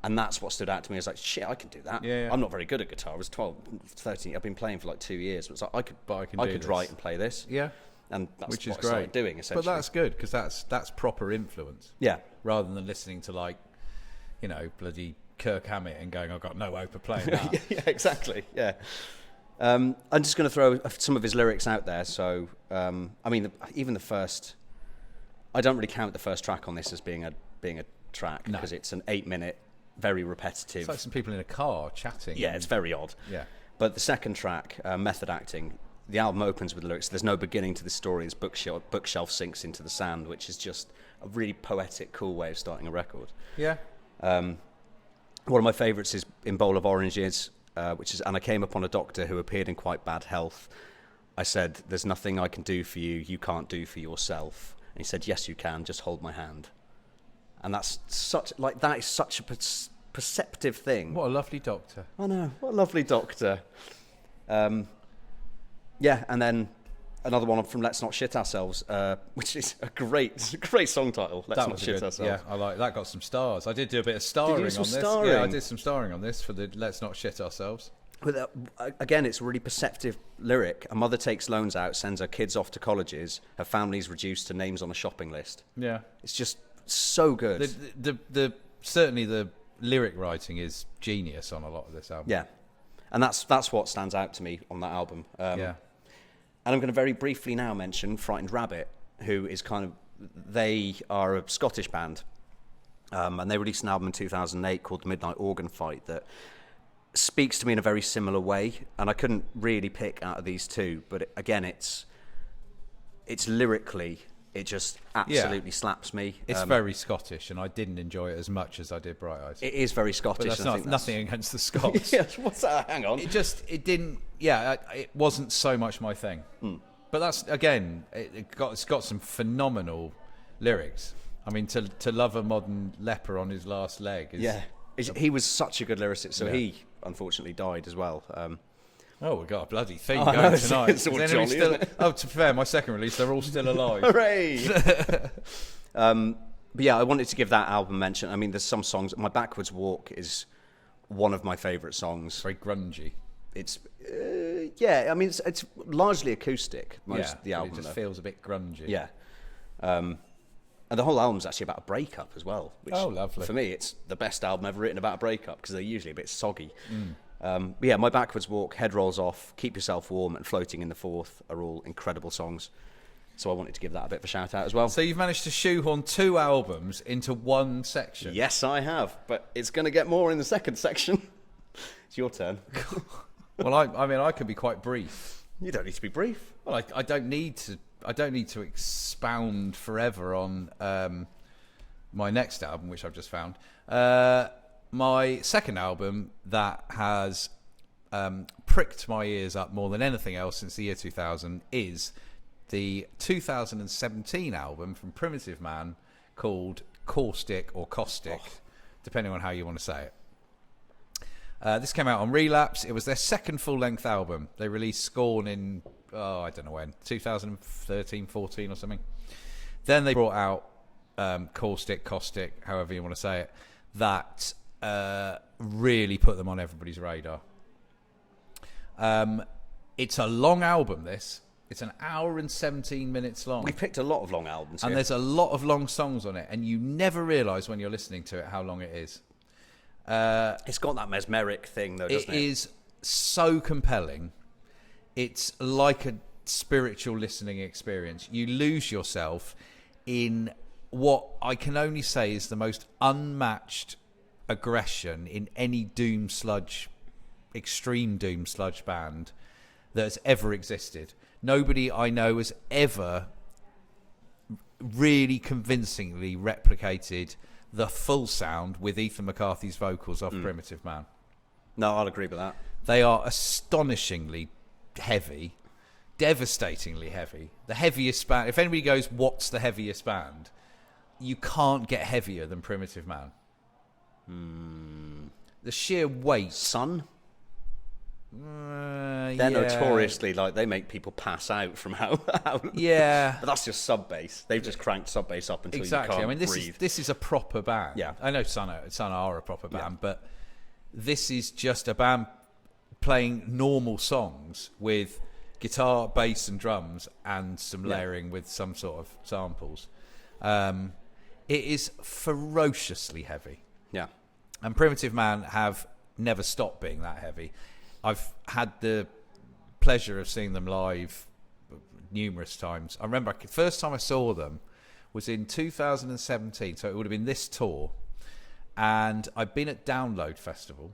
And that's what stood out to me. I was like, shit, I can do that. Yeah. I'm not very good at guitar. I was 12, 13. I've been playing for like 2 years. But it's like, I could write and play this. Yeah. And that's Which is what I great. started doing, essentially. But that's good, because that's proper influence. Yeah. Rather than listening to like, bloody Kirk Hammett and going, I've got no hope of playing that. Yeah, exactly. Yeah. I'm just going to throw some of his lyrics out there. So, I mean, even the first, I don't really count the first track on this as being a track, because it's an 8-minute, very repetitive. It's like some people in a car chatting. Yeah, it's very odd. Yeah. But the second track, Method Acting, the album opens with the lyrics, "There's no beginning to this story as bookshelf sinks into the sand," which is just a really poetic, cool way of starting a record. Yeah. One of my favourites is "In Bowl of Oranges," which is, "And I came upon a doctor who appeared in quite bad health. I said, 'There's nothing I can do for you, you can't do for yourself.' And he said, 'Yes, you can, just hold my hand.'" And that is such a perceptive thing. What a lovely doctor. I know, what a lovely doctor. Yeah, and then another one from "Let's Not Shit Ourselves," which is a great song title. Let's Not Shit Ourselves. Yeah, I like that. Got some stars. I did do a bit of starring on this. Starring? Yeah, I did some starring on this for the "Let's Not Shit Ourselves." But again, it's a really perceptive lyric. A mother takes loans out, sends her kids off to colleges. Her family's reduced to names on a shopping list. Yeah, it's just so good. The certainly the lyric writing is genius on a lot of this album. Yeah, and that's what stands out to me on that album. Yeah. And I'm going to very briefly now mention Frightened Rabbit, who is they are a Scottish band, and they released an album in 2008 called The Midnight Organ Fight that speaks to me in a very similar way, and I couldn't really pick out of these two, but again, it's lyrically, it just absolutely slaps me. It's very Scottish, and I didn't enjoy it as much as I did Bright Eyes. It is very Scottish. But that's nothing against the Scots. What's that? Hang on. It wasn't so much my thing. But that's, again, it's got some phenomenal lyrics. I mean, to love a modern leper on his last leg is... Yeah. He was such a good lyricist, so he unfortunately died as well. Oh, we've got a bloody theme going tonight. It's all jolly, isn't it? Oh, to be fair, my second release, they're all still alive. Hooray! But yeah, I wanted to give that album mention. I mean, there's some songs. My Backwards Walk is one of my favourite songs. Very grungy. It's I mean, it's largely acoustic. Most of the album, it just feels a bit grungy. Yeah, and the whole album's actually about a breakup as well. Which, lovely. For me, it's the best album ever written about a breakup because they're usually a bit soggy. But yeah, My Backwards Walk, Head Rolls Off, Keep Yourself Warm, and Floating in the Fourth are all incredible songs. So I wanted to give that a bit of a shout out as well. So you've managed to shoehorn 2 albums into one section. Yes, I have, but it's going to get more in the second section. It's your turn. Well, I mean, I could be quite brief. You don't need to be brief. Well, I don't need to expound forever on my next album, which I've just found. My second album that has pricked my ears up more than anything else since the year 2000 is the 2017 album from Primitive Man called Caustic or Caustic, depending on how you want to say it. This came out on Relapse. It was their second full-length album. They released Scorn in, I don't know when, 2013, 14 or something. Then they brought out Caustic, however you want to say it, that really put them on everybody's radar. It's a long album, this. It's an hour and 17 minutes long. We picked a lot of long albums and here. There's a lot of long songs on it, and you never realise when you're listening to it how long it is. It's got that mesmeric thing, though, doesn't it? It is so compelling. It's like a spiritual listening experience. You lose yourself in what I can only say is the most unmatched aggression in any doom sludge, extreme doom sludge band that has ever existed. Nobody I know has ever really convincingly replicated the full sound with Ethan McCarthy's vocals off Primitive Man. No, I'll agree with that. They are astonishingly heavy, devastatingly heavy. The heaviest band, if anybody goes, what's the heaviest band? You can't get heavier than Primitive Man. The sheer weight. Sun? They're notoriously like they make people pass out from how yeah, but that's just sub bass. They've just cranked sub bass up until exactly. you can't I mean, this is a proper band. Yeah, I know Sun are a proper band, but this is just a band playing normal songs with guitar, bass, and drums, and some layering with some sort of samples. It is ferociously heavy. Yeah, and Primitive Man have never stopped being that heavy. I've had the pleasure of seeing them live numerous times. I remember the first time I saw them was in 2017, so it would have been this tour. And I'd been at Download Festival,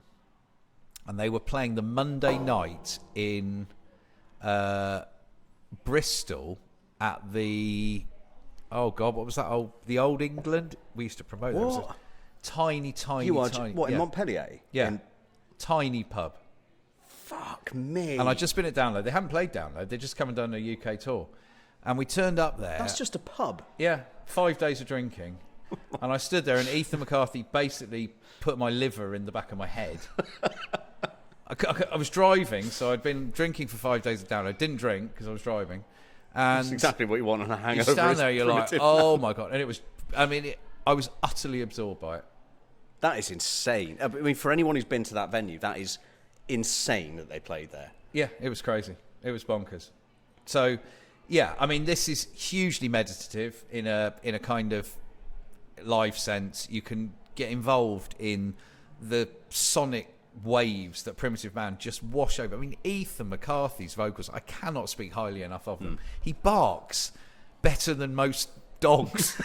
and they were playing the Monday night in Bristol at the... Oh, God, what was that? The Old England? We used to promote them. It was a tiny... in Montpellier? Yeah, tiny pub. Fuck me. And I'd just been at Download. They hadn't played Download. They'd just come and done a UK tour. And we turned up there. That's just a pub. Yeah, 5 days of drinking. And I stood there and Ethan McCarthy basically put my liver in the back of my head. I was driving, so I'd been drinking for 5 days at Download. Didn't drink because I was driving. And that's exactly what you want on a hangover. You stand there, you're like, oh my God. And it was, I mean, I was utterly absorbed by it. That is insane. I mean, for anyone who's been to that venue, that is insane that they played there. Yeah, it was crazy. It was bonkers. So, yeah, I mean, this is hugely meditative in a kind of live sense. You can get involved in the sonic waves that Primitive Man just wash over. I mean, Ethan McCarthy's vocals, I cannot speak highly enough of them. He barks better than most dogs.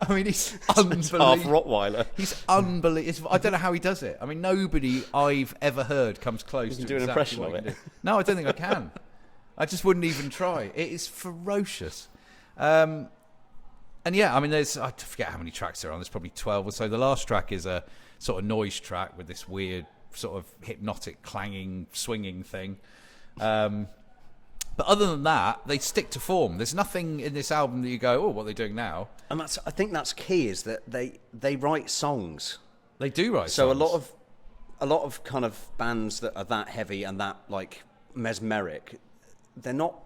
I mean, he's unbelievable. Half Rottweiler. He's unbelievable. I don't know how he does it. I mean, nobody I've ever heard comes close to do an exactly impression what of he it. can do. No, I don't think I can. I just wouldn't even try. It is ferocious. And yeah, I mean, I forget how many tracks there are on. There's probably 12 or so. The last track is a sort of noise track with this weird sort of hypnotic clanging, swinging thing. But But other than that, they stick to form. There's nothing in this album that you go, oh, what are they doing now? And I think that's key, is that they write songs. They do write So songs. a lot of kind of bands that are that heavy and that like mesmeric, they're not.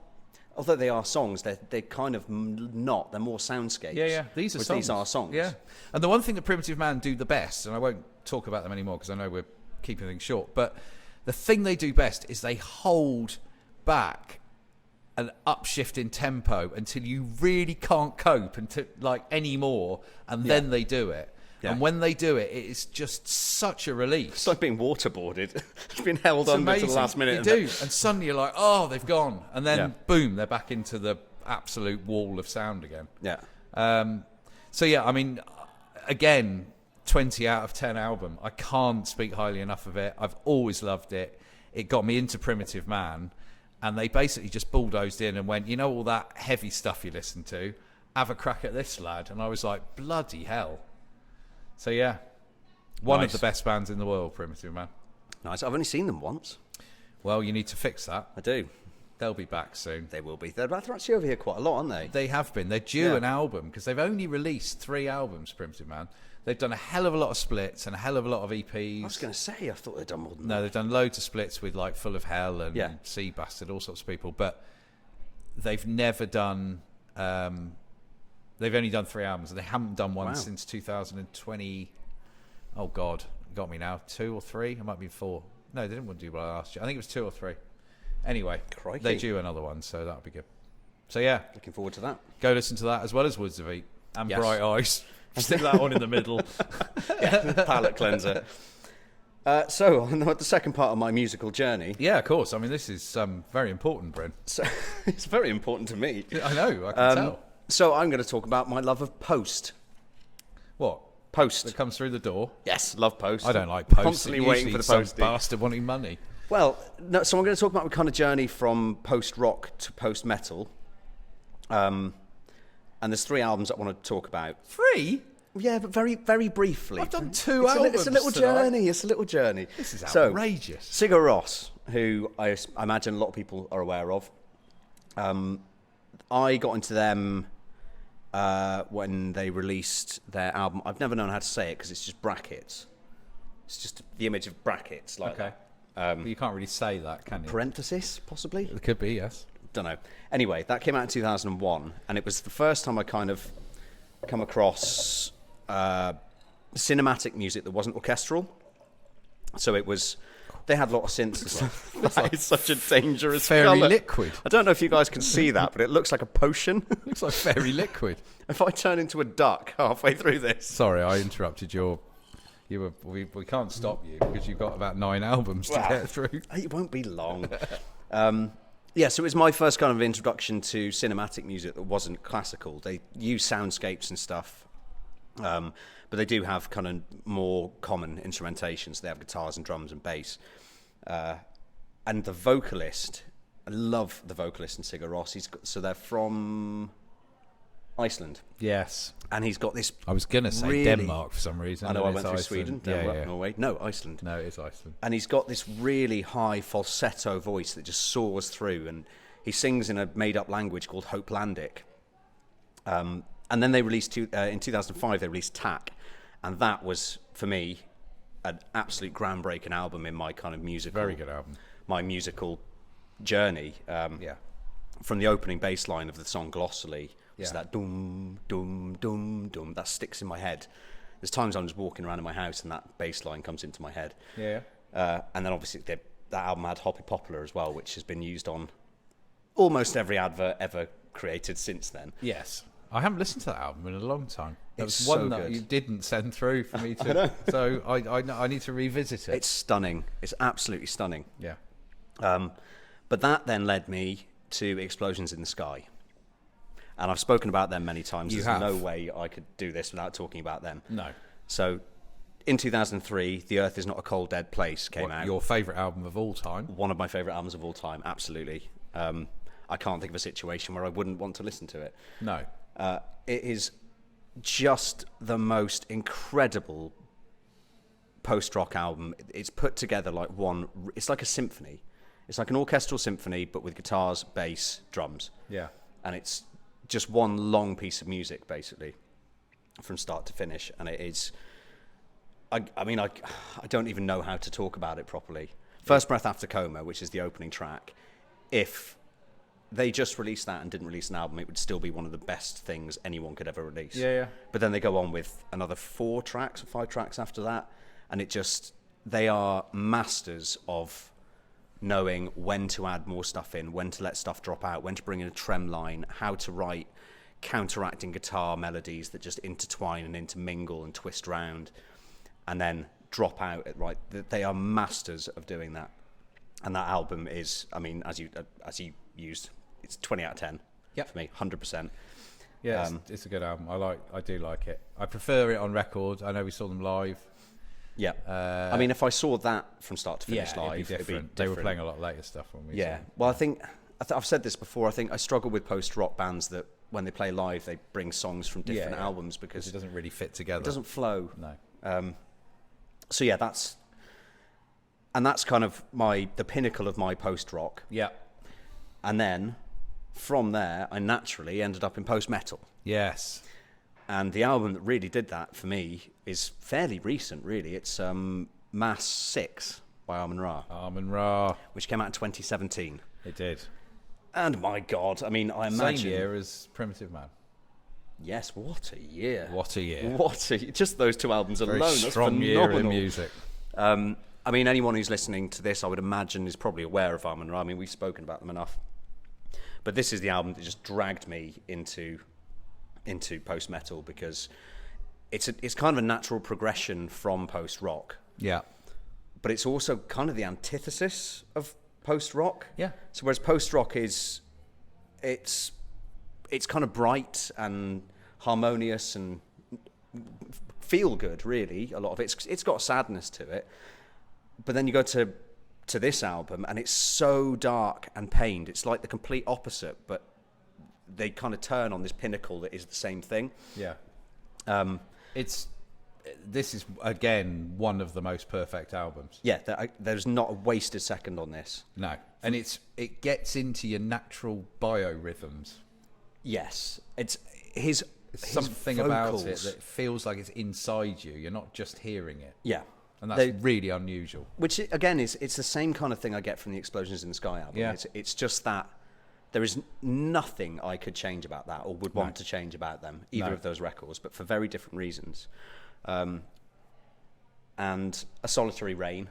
Although they are songs, they're kind of not. They're more soundscapes. Yeah. These are songs. These are songs. Yeah. And the one thing that Primitive Man do the best, and I won't talk about them anymore because I know we're keeping things short, but the thing they do best is they hold back an upshift in tempo until you really can't cope until like anymore, and then they do it. Yeah. And when they do it, it is just such a relief. It's like being waterboarded. It's been held under to the last minute. You do. And suddenly you're like, oh, they've gone. And then, boom, they're back into the absolute wall of sound again. Yeah. So, yeah, I mean, again, 20 out of 10 album. I can't speak highly enough of it. I've always loved it. It got me into Primitive Man. And they basically just bulldozed in and went, you know, all that heavy stuff you listen to, have a crack at this, lad. And I was like, bloody hell. So, yeah, one of the best bands in the world, Primitive Man. Nice. I've only seen them once. Well, you need to fix that. I do. They'll be back soon. They will be. They're actually over here quite a lot, aren't they? They have been. They're due an album because they've only released 3 albums, Primitive Man. They've done a hell of a lot of splits and a hell of a lot of EPs. I was going to say, I thought they'd done more than that. No, they've done loads of splits with like Full of Hell and Sea Bastard, all sorts of people. But they've never done... they've only done 3 albums and they haven't done one since 2020... Oh, God. You got me now. 2 or 3? It might be 4. No, they didn't want to do what I asked you. I think it was 2 or 3. Anyway, they're due another one, so that'll be good. So, yeah. Looking forward to that. Go listen to that as well as Woods of Eat and Bright Eyes. Stick that on in the middle. Palate cleanser. So, on the second part of my musical journey. Yeah, of course. I mean, this is very important, Bryn. So, it's very important to me. I know, I can tell. So, I'm going to talk about my love of Post. What? Post. That comes through the door? Yes, love Post. I don't like Post. Constantly waiting for the Post. Bastard wanting money. Well, no, so I'm going to talk about my kind of journey from post-rock to post-metal. And there's 3 albums I want to talk about. 3? Yeah, but very, very briefly. I've done 2 albums. It's a little journey. It's a little journey. This is outrageous. So, Sigur Rós, who I imagine a lot of people are aware of. I got into them when they released their album. I've never known how to say it because it's just brackets. It's just the image of brackets like that. But you can't really say that, can you? Parenthesis, possibly? It could be, yes. Don't know. Anyway, that came out in 2001, and it was the first time I kind of come across cinematic music that wasn't orchestral. So it was... They had a lot of synths and stuff. That is such a dangerous Fairy colour. liquid. I don't know if you guys can see that, but it looks like a potion. Looks like fairy liquid. If I turn into a duck halfway through this... Sorry, I interrupted your... We can't stop you because you've got about 9 albums to get through. It won't be long. Yeah, so it was my first kind of introduction to cinematic music that wasn't classical. They use soundscapes and stuff, but they do have kind of more common instrumentations. They have guitars and drums and bass. And the vocalist, I love the vocalist in Sigur Rós. So they're from Iceland. Yes. And he's got this... I was going to say Denmark for some reason. I know I went through Sweden, Denmark, Norway. No, Iceland. No, it is Iceland. And he's got this really high falsetto voice that just soars through. And he sings in a made-up language called Hopelandic. And then they released... in 2005, they released Tack. And that was, for me, an absolute groundbreaking album in my kind of musical... Very good album. My musical journey. From the opening bass line of the song Glossally... It's that dum, dum, dum, dum. That sticks in my head. There's times I'm just walking around in my house and that bass line comes into my head. Yeah. And then obviously that album had Hoppy Poplar as well, which has been used on almost every advert ever created since then. Yes. I haven't listened to that album in a long time. That was It's one so that good. you didn't send through for me to. I know. So I need to revisit it. It's stunning. It's absolutely stunning. Yeah. But that then led me to Explosions in the Sky. And I've spoken about them many times. There's no way I could do this without talking about them. No. So, in 2003, The Earth Is Not a Cold, Dead Place came out. Your favourite album of all time? One of my favourite albums of all time, absolutely. I can't think of a situation where I wouldn't want to listen to it. No. It is just the most incredible post-rock album. It's put together like one... It's like a symphony. It's like an orchestral symphony, but with guitars, bass, drums. Yeah. And it's just one long piece of music, basically, from start to finish. And it is... I mean, I don't even know how to talk about it properly. First Breath After Coma, which is the opening track, if they just released that and didn't release an album, it would still be one of the best things anyone could ever release. Yeah. But then they go on with another 4 tracks or 5 tracks after that, and they are masters of knowing when to add more stuff in, when to let stuff drop out, when to bring in a trem line, how to write counteracting guitar melodies that just intertwine and intermingle and twist round, and then drop out at right. They are masters of doing that. And that album is, I mean, as you used, it's 20 out of 10 for me, 100%. Yeah, it's a good album. I do like it. I prefer it on record. I know we saw them live. Yeah. I mean, if I saw that from start to finish live, it'd be different. They were playing a lot later stuff when we saw them. Well, I think I've said this before. I think I struggle with post-rock bands that when they play live, they bring songs from different albums because it doesn't really fit together. It doesn't flow. No. So yeah, that's kind of the pinnacle of my post-rock. Yeah. And then from there, I naturally ended up in post-metal. Yes. And the album that really did that for me is fairly recent, really. It's Mass 6 by Amenra. Amenra. Which came out in 2017. It did. And my God, I mean, I imagine... Same year as Primitive Man. Yes, what a year. What a year. Just those 2 albums alone. Very strong year in music. I mean, anyone who's listening to this, I would imagine, is probably aware of Amenra. I mean, we've spoken about them enough. But this is the album that just dragged me into post-metal because it's kind of a natural progression from post-rock. Yeah. But it's also kind of the antithesis of post-rock. Yeah. So whereas post-rock it's kind of bright and harmonious and feel good, really. A lot of it's got sadness to it. But then you go to this album and it's so dark and pained. It's like the complete opposite, but they kind of turn on this pinnacle that is the same thing. Yeah. This is again one of the most perfect albums. Yeah, there's not a wasted second on this. No, and it gets into your natural biorhythms. Yes, it's something vocals about it that feels like it's inside you. You're not just hearing it. Yeah, and that's really unusual. Which again it's the same kind of thing I get from the Explosions in the Sky album. Yeah. It's just that there is nothing I could change about that or would want to change about them, either of those records, but for very different reasons. And A Solitary Rain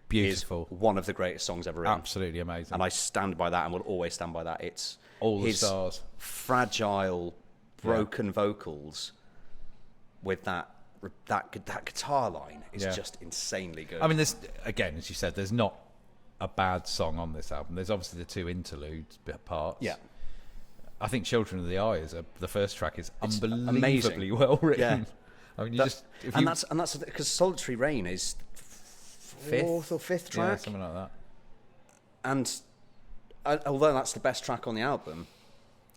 beautiful is one of the greatest songs ever written. Absolutely amazing. And I stand by that and will always stand by that. It's All the Stars. Fragile, broken vocals with that guitar line is just insanely good. I mean, there's, again, as you said, there's not a bad song on this album. There's obviously the 2 interlude parts. Yeah. I think Children of the Eye the first track is unbelievably well written. Yeah. I mean, that's because Solitary Rain is 4th or 5th track. Yeah, something like that. And although that's the best track on the album,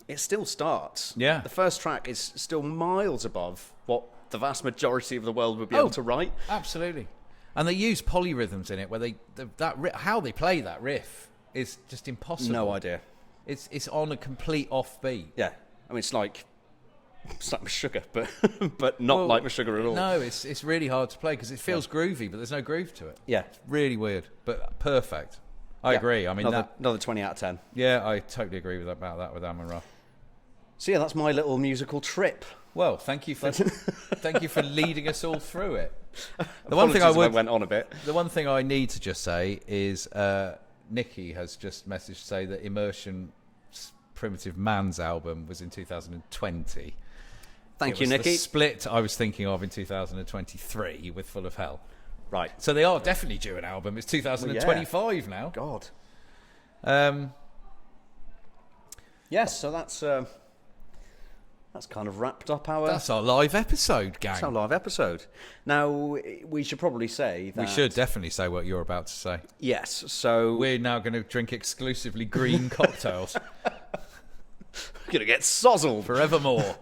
it still starts. Yeah. The first track is still miles above what the vast majority of the world would be able to write. Absolutely. And they use polyrhythms in it where how they play that riff is just impossible. No idea. It's on a complete offbeat. Yeah. I mean, it's like Sugar, but not like Sugar at all. No, it's really hard to play because it feels groovy, but there's no groove to it. Yeah. It's really weird, but perfect. I agree. I mean, another 20 out of 10. Yeah, I totally agree about that with Amenra. So yeah, that's my little musical trip. Well, thank you for leading us all through it. The one thing I went on a bit. The one thing I need to just say is Nikki has just messaged to say that Immersion Primitive Man's album was in 2020. Thank you, Nikki. The split I was thinking of in 2023 with Full of Hell. Right. So they are definitely due an album. It's 2025 now. God. Yes, so that's kind of wrapped up our... That's our live episode, gang. That's our live episode. Now, we should probably say that... We should definitely say what you're about to say. Yes, so... We're now going to drink exclusively green cocktails. We're going to get sozzled. Forevermore.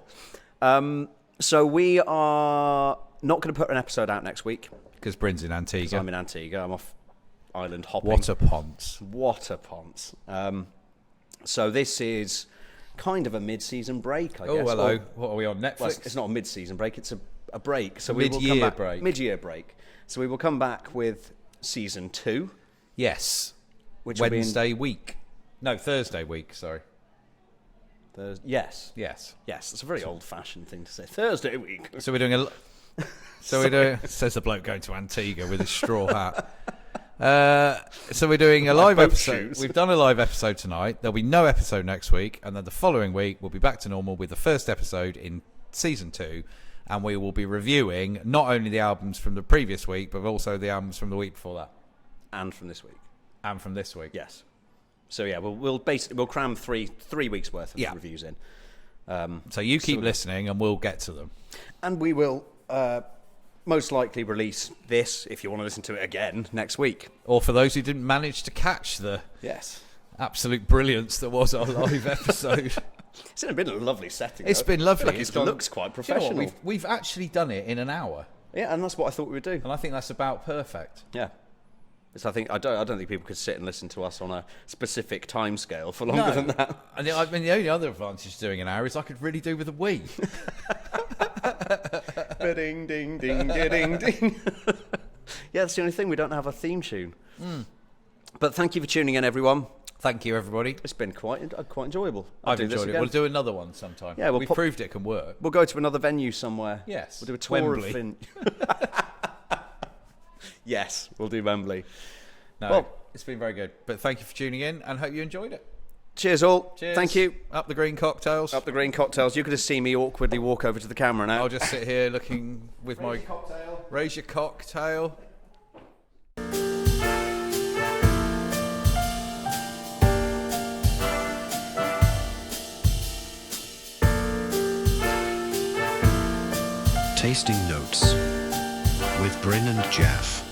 So we are not going to put an episode out next week. Because Bryn's in Antigua. I'm in Antigua. I'm off island hopping. Water ponds. Water ponds. So this is kind of a mid-season break, I guess. Oh, hello. What are we on, Netflix? Well, it's not a mid-season break, it's a break. So we will come back. Mid-year break. So we will come back with season 2. Yes. Which Wednesday week. No, Thursday week, sorry. Yes. Yes. Yes, it's a very old-fashioned thing to say. Thursday week. So we're doing says the bloke going to Antigua with his straw hat. So we're doing a live episode. Shoes. We've done a live episode tonight. There'll be no episode next week, and then the following week we'll be back to normal with the first episode in season 2, and we will be reviewing not only the albums from the previous week, but also the albums from the week before that, And from this week. and from this week. Yes. So yeah, we'll cram three weeks worth of reviews in. So you keep listening, and we'll get to them. And we will most likely release this, if you want to listen to it again, next week. Or for those who didn't manage to catch the absolute brilliance that was our live episode. It's been a lovely setting. It's been lovely. It looks quite professional. You know what, we've actually done it in an hour. Yeah, and that's what I thought we would do. And I think that's about perfect. Yeah. I don't think people could sit and listen to us on a specific time scale for longer than that. And the only other advantage of doing an hour is I could really do with a wee. Ding, ding, ding, ding, ding. Yeah, that's the only thing. We don't have a theme tune. But thank you for tuning in, everyone. Thank you, everybody. It's been quite enjoyable. I've enjoyed it. We'll do another one sometime. Yeah, we've proved it can work. We'll go to another venue somewhere. Yes. We'll do a tour Wembley. Yes, we'll do Wembley. No, well, it's been very good. But thank you for tuning in, and hope you enjoyed it. Cheers, all. Cheers. Thank you. Up the green cocktails. Up the green cocktails. You could have seen me awkwardly walk over to the camera now. I'll just sit here looking with my... cocktail. Raise your cocktail. Tasting Notes with Bryn and Jaff.